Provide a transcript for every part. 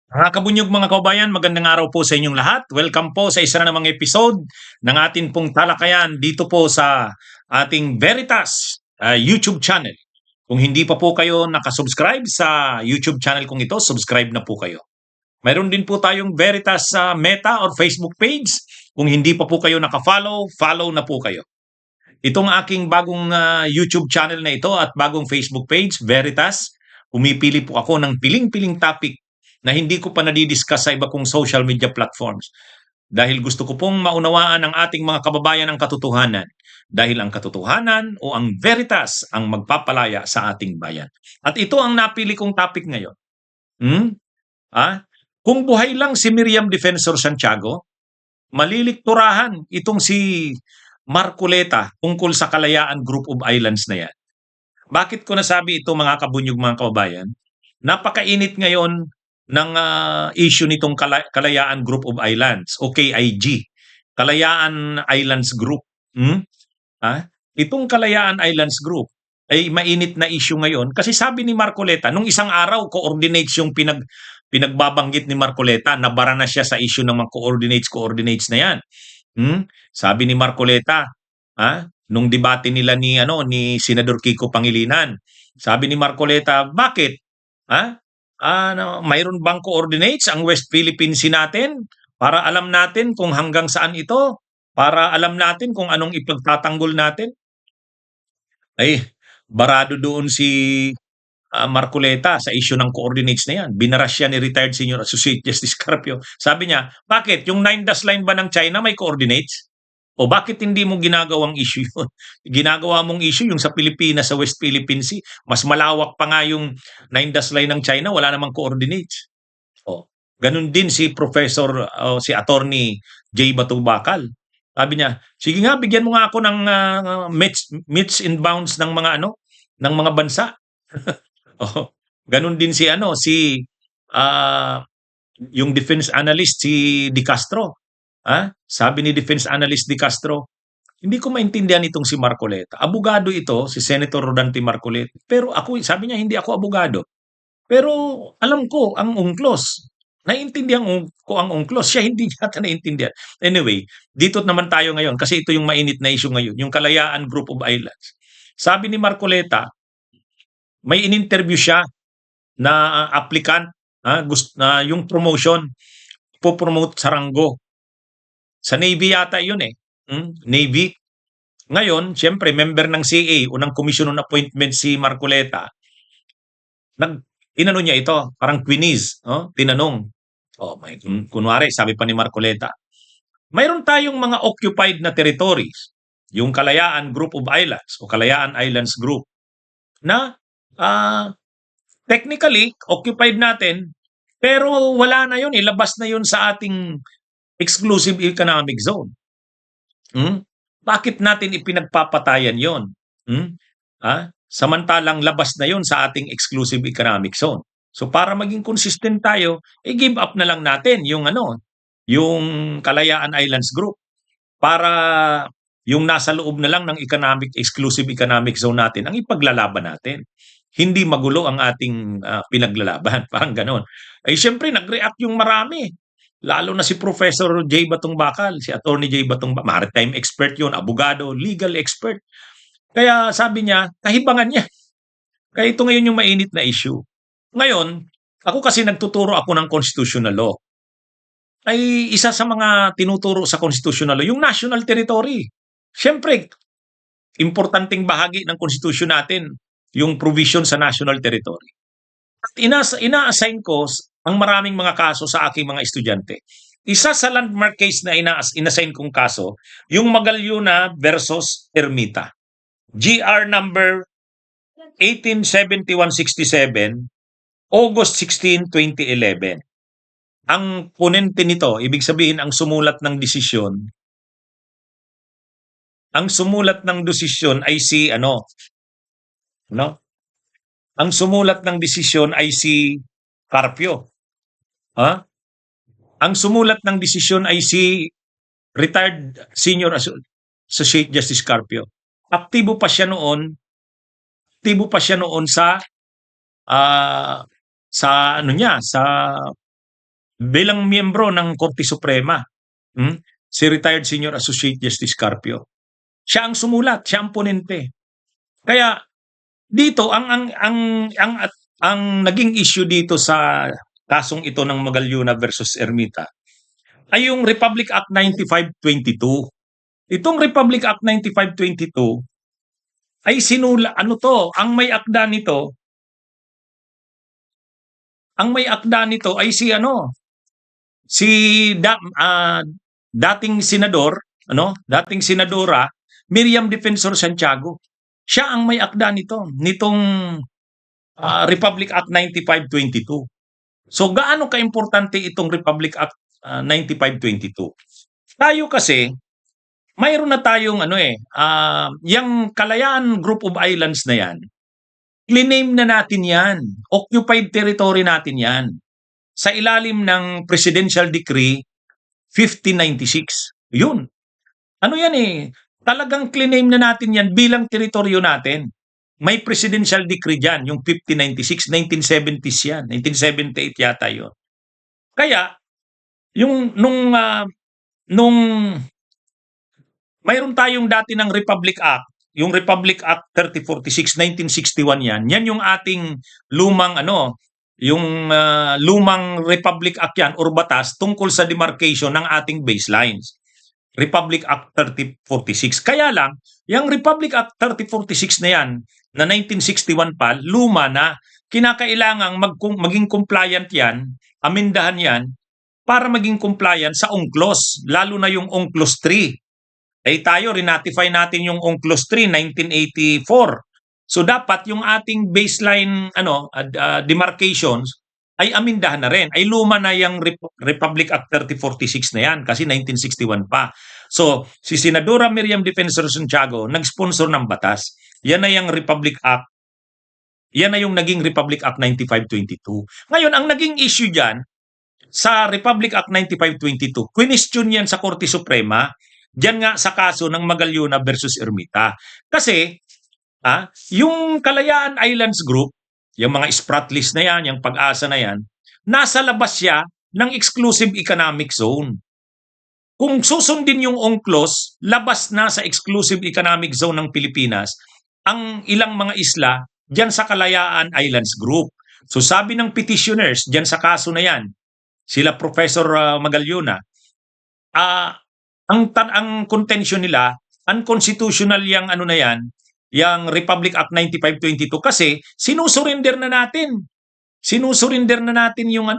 Mga kabunyog mga kabayan, magandang araw po sa inyong lahat. Welcome po sa isa na namang episode ng atin pong talakayan dito po sa ating Veritas YouTube channel. Kung hindi pa po kayo nakasubscribe sa YouTube channel kong ito, subscribe na po kayo. Mayroon din po tayong Veritas sa Meta or Facebook page. Kung hindi pa po kayo nakafollow, follow na po kayo. Itong aking bagong YouTube channel na ito at bagong Facebook page, Veritas, pumipili po ako ng piling-piling topic na hindi ko pa nadidiscuss sa iba kong social media platforms. Dahil gusto ko pong maunawaan ng ating mga kababayan ang katotohanan. Dahil ang katotohanan o ang veritas ang magpapalaya sa ating bayan. At ito ang napili kong topic ngayon. Hmm? Kung buhay lang si Miriam Defensor Santiago, malilikturahan itong si Marcoleta tungkol sa Kalayaan Group of Islands na yan. Bakit ko nasabi ito mga kabunyog mga kababayan? Napakainit ngayon ng issue nitong Kalayaan Group of Islands o KIG, Kalayaan Islands Group. Hmm? Itong Kalayaan Islands Group ay mainit na issue ngayon kasi sabi ni Marcoleta, nung isang araw coordinates yung pinagbabanggit ni Marcoleta, nabara na siya sa issue ng mga coordinates na yan. Sabi ni Marcoleta, nung debate nila ni Senador Kiko Pangilinan, sabi ni Marcoleta, bakit? Mayroon bang coordinates ang West Philippine Sea natin para alam natin kung hanggang saan ito, para alam natin kung anong ipagtatanggol natin? Ay, barado doon si Marcoleta sa issue ng coordinates na yan. Binaras siya ni retired Senior Associate Justice Carpio. Sabi niya, bakit? Yung 9 dash line ba ng China may coordinates? O bakit hindi mo ginagawang issue yun? Ginagawa mong issue yung sa Pilipinas, sa West Philippine Sea. Mas malawak pa nga yung 9 dash line ng China, wala namang coordinates. O, ganun din si Professor, si Attorney J. Batubakal. Sabi niya, sige nga, bigyan mo nga ako ng meets and bounds ng mga ng mga bansa. Oh, ganun din si yung defense analyst si Di Castro. Sabi ni defense analyst Di Castro, hindi ko maintindihan itong si Marcoleta. Abogado ito, si Senator Rodante Marcoleta. Pero ako, sabi niya, hindi ako abogado. Pero alam ko ang UNCLOS. Naiintindihan ko ang UNCLOS. Siya hindi yata naiintindihan. Anyway, dito naman tayo ngayon kasi ito yung mainit na issue ngayon, yung Kalayaan Group of Islands. Sabi ni Marcoleta, may in-interview siya na applicant, na yung promotion, po-promote sa ranggo. Sa Navy yata yun eh. Navy. Ngayon, siyempre, member ng CA o ng Commission on Appointment si Marcoleta, inano niya ito, parang quiz, tinanong. Kunwari, sabi pa ni Marcoleta, mayroon tayong mga occupied na territories, yung Kalayaan Group of Islands o Kalayaan Islands Group, na technically, occupied natin, pero wala na yun, ilabas na yun sa ating exclusive economic zone. Bakit natin ipinagpapatayan yon? Samantalang labas na yon sa ating exclusive economic zone. So para maging consistent tayo, give up na lang natin yung yung Kalayaan Islands Group para yung nasa loob na lang ng exclusive economic zone natin ang ipaglalaban natin. Hindi magulo ang ating pinaglalaban, parang ganon. Ay siyempre nag-react yung marami. Lalo na si Professor J. Batong Bakal, si Attorney J. Batong Bakal, maritime expert yun, abogado, legal expert. Kaya sabi niya, kahibangan niya. Kaya ito ngayon yung mainit na issue. Ngayon, ako kasi nagtuturo ako ng constitutional law. Ay isa sa mga tinuturo sa constitutional law, yung national territory. Siyempre, importanteng bahagi ng constitution natin, yung provision sa national territory. At ina-assign ko ang maraming mga kaso sa aking mga estudyante. Isa sa landmark case na inassign kong kaso, yung Magalyona versus Ermita. GR number 187167, August 16, 2011. Ang ponente nito, ibig sabihin ang sumulat ng desisyon, ay si ang sumulat ng desisyon ay si Carpio. Ang sumulat ng desisyon ay si retired Senior Associate Justice Carpio. Aktibo pa siya noon sa bilang miyembro ng Korte Suprema, si retired Senior Associate Justice Carpio. Siya ang sumulat, siya ang ponente. Kaya dito ang naging issue dito sa kasong ito ng Magalyuna versus Ermita ay yung Republic Act 9522. Itong Republic Act 9522 ay ano to, ang may akda nito ay si ano, si dating senador, dating senadora Miriam Defensor Santiago. Siya ang may akda nitong Republic Act 9522. So gaano kaimportante itong Republic Act 9522? Tayo kasi mayroon na tayong yung Kalayaan Group of Islands na yan, cliname na natin yan. Occupied territory natin yan. Sa ilalim ng Presidential Decree 1596. Yun. Ano yan eh? Talagang cliname na natin yan bilang teritoryo natin. May Presidential Decree dyan, yung 1596, 1970s yan. 1978 yata yun. Kaya, nung mayroon tayong dati ng Republic Act, yung Republic Act 3046, 1961 yan. Yan yung ating lumang lumang Republic Act yan or batas tungkol sa demarcation ng ating baselines. Republic Act 3046. Kaya lang, yung Republic Act 3046 na yan, na 1961 pa, luma na, kinakailangang maging compliant yan, amindahan yan, para maging compliant sa UNCLOS, lalo na yung UNCLOS 3. Tayo, rinatify natin yung UNCLOS 3, 1984. So dapat yung ating baseline demarcations ay amindahan na rin. Ay luma na yung Republic Act 3046 na yan kasi 1961 pa. So si Senadora Miriam Defensor Santiago nag-sponsor ng batas. Yan na yung Republic Act. Yan na yung naging Republic Act 9522. Ngayon, ang naging issue dyan sa Republic Act 9522, question yan sa Korte Suprema, dyan nga sa kaso ng Magalyuna versus Ermita. Kasi yung Kalayaan Islands Group, yung mga Spratlys na yan, yung Pag-asa na yan, nasa labas siya ng exclusive economic zone. Kung susundin yung UNCLOS, labas na sa exclusive economic zone ng Pilipinas ang ilang mga isla dyan sa Kalayaan Islands Group. So sabi ng petitioners dyan sa kaso na yan, sila Professor Magalyuna, ang contention nila, unconstitutional yung yung Republic Act 9522 kasi sinusurinder na natin. Sinusurinder na natin yung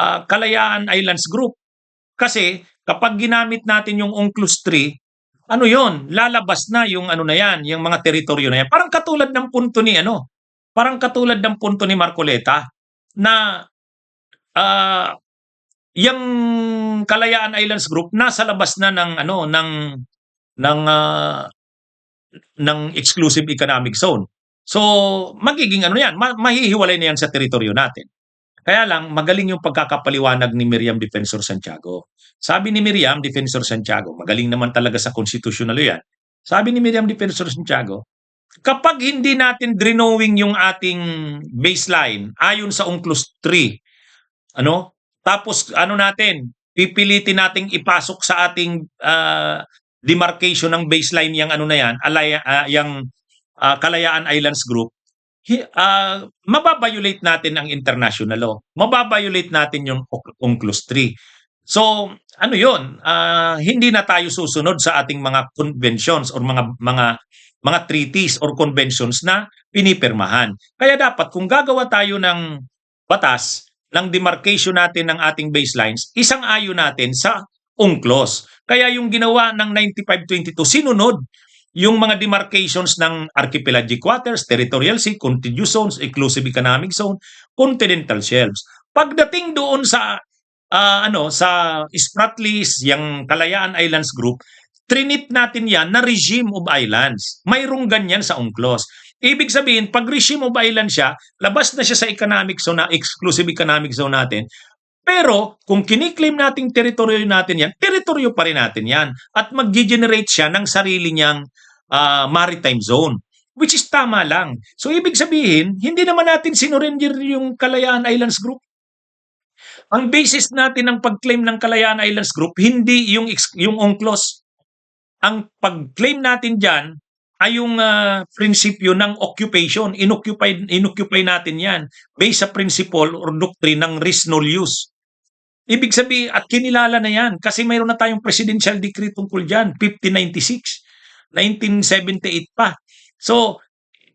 Kalayaan Islands Group. Kasi kapag ginamit natin yung UNCLOS 3, lalabas na yung yung mga teritoryo na yan. Parang katulad ng punto ni Marcoleta na yung Kalayaan Islands Group nasa labas na ng exclusive economic zone. So, magiging yan, mahihiwalay na yan sa teritoryo natin. Kaya lang, magaling yung pagkakapaliwanag ni Miriam Defensor Santiago. Sabi ni Miriam Defensor Santiago, magaling naman talaga sa constitutional yan. Sabi ni Miriam Defensor Santiago, kapag hindi natin drenowing yung ating baseline ayon sa UNCLOS 3, tapos pipilitin nating ipasok sa ating demarcation ng baseline yung Kalayaan Islands Group, mababiolate natin ang international law. Mababiolate natin yung UNCLOS 3. So, hindi na tayo susunod sa ating mga conventions or mga treaties or conventions na pinipirmahan. Kaya dapat kung gagawa tayo ng batas ng demarcation natin ng ating baselines, isang-ayon natin sa UNCLOS. Kaya yung ginawa ng 9522, sinunod yung mga demarcations ng archipelagic waters, territorial sea, contiguous zones, exclusive economic zone, continental shelves. Pagdating doon sa sa Spratlys, yung Kalayaan Islands Group, trinit natin yan na regime of islands. Mayroong ganyan sa UNCLOS. Ibig sabihin, pag regime of islands siya, labas na siya sa economic zone, exclusive economic zone natin. Pero kung kiniklaim nating teritoryo natin yan, teritoryo pa rin natin yan. At mag-generate siya ng sarili niyang maritime zone, which is tama lang. So ibig sabihin, hindi naman natin sinurrender yung Kalayaan Islands Group. Ang basis natin ng pag-claim ng Kalayaan Islands Group hindi yung UNCLOS. Ang pag-claim natin diyan ay yung prinsipyo ng occupation. Inoccupy natin 'yan based sa principle or doctrine ng res nol use. Ibig sabihin at kinilala na 'yan kasi mayroon na tayong presidential decree tungkol diyan, 5096, 1978 pa. So,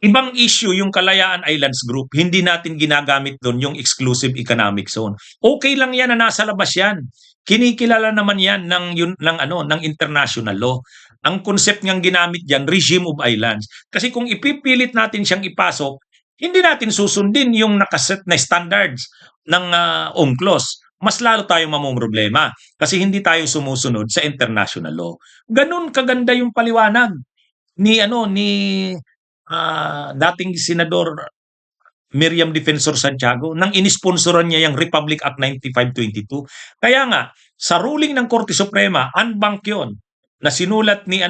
ibang issue yung Kalayaan Islands Group, hindi natin ginagamit doon yung exclusive economic zone. Okay lang 'yan na nasa labas 'yan. Kinikilala naman 'yan ng international law. Ang concept niyang ginamit diyan, regime of islands. Kasi kung ipipilit natin siyang ipasok, hindi natin susundin yung nakaset na standards ng UNCLOS. Mas lalo tayong mamomroblema kasi hindi tayo sumusunod sa international law. Ganun kaganda yung paliwanag ni dating Senador Miriam Defensor Santiago nang inisponsoran niya yung Republic Act 9522. Kaya nga, sa ruling ng Korte Suprema, unbank yun, na sinulat ni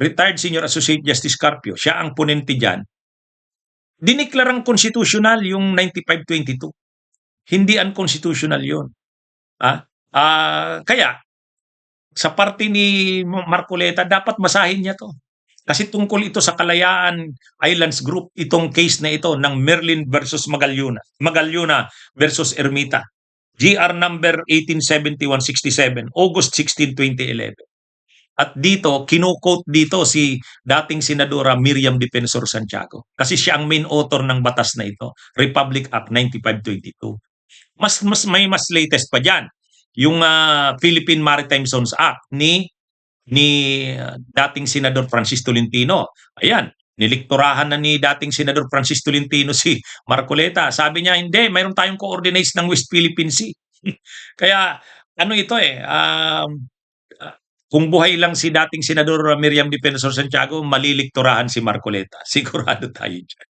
retired Senior Associate Justice Carpio, siya ang ponente diyan. Diniklarang constitutional yung 9522. Hindi unconstitutional yun. Kaya, sa parte ni Marcoleta, dapat basahin niya to. Kasi tungkol ito sa Kalayaan Islands Group, itong case na ito ng Merlin versus Magallona versus Ermita. GR number 187167, August 16, 2011. At dito, kino-quote dito si dating Senadora Miriam Defensor Santiago. Kasi siya ang main author ng batas na ito, Republic Act 9522. Mas latest pa diyan, yung Philippine Maritime Zones Act ni dating Senador Francis Tolentino. Ayan, nilikturahan na ni dating Senador Francis Tolentino si Marcoleta. Sabi niya, hindi, mayroon tayong coordinates ng West Philippine Sea. Kaya, ano ito kung buhay lang si dating Senador Miriam Defensor Santiago, malilikturahan si Marcoleta. Sigurado tayo dyan.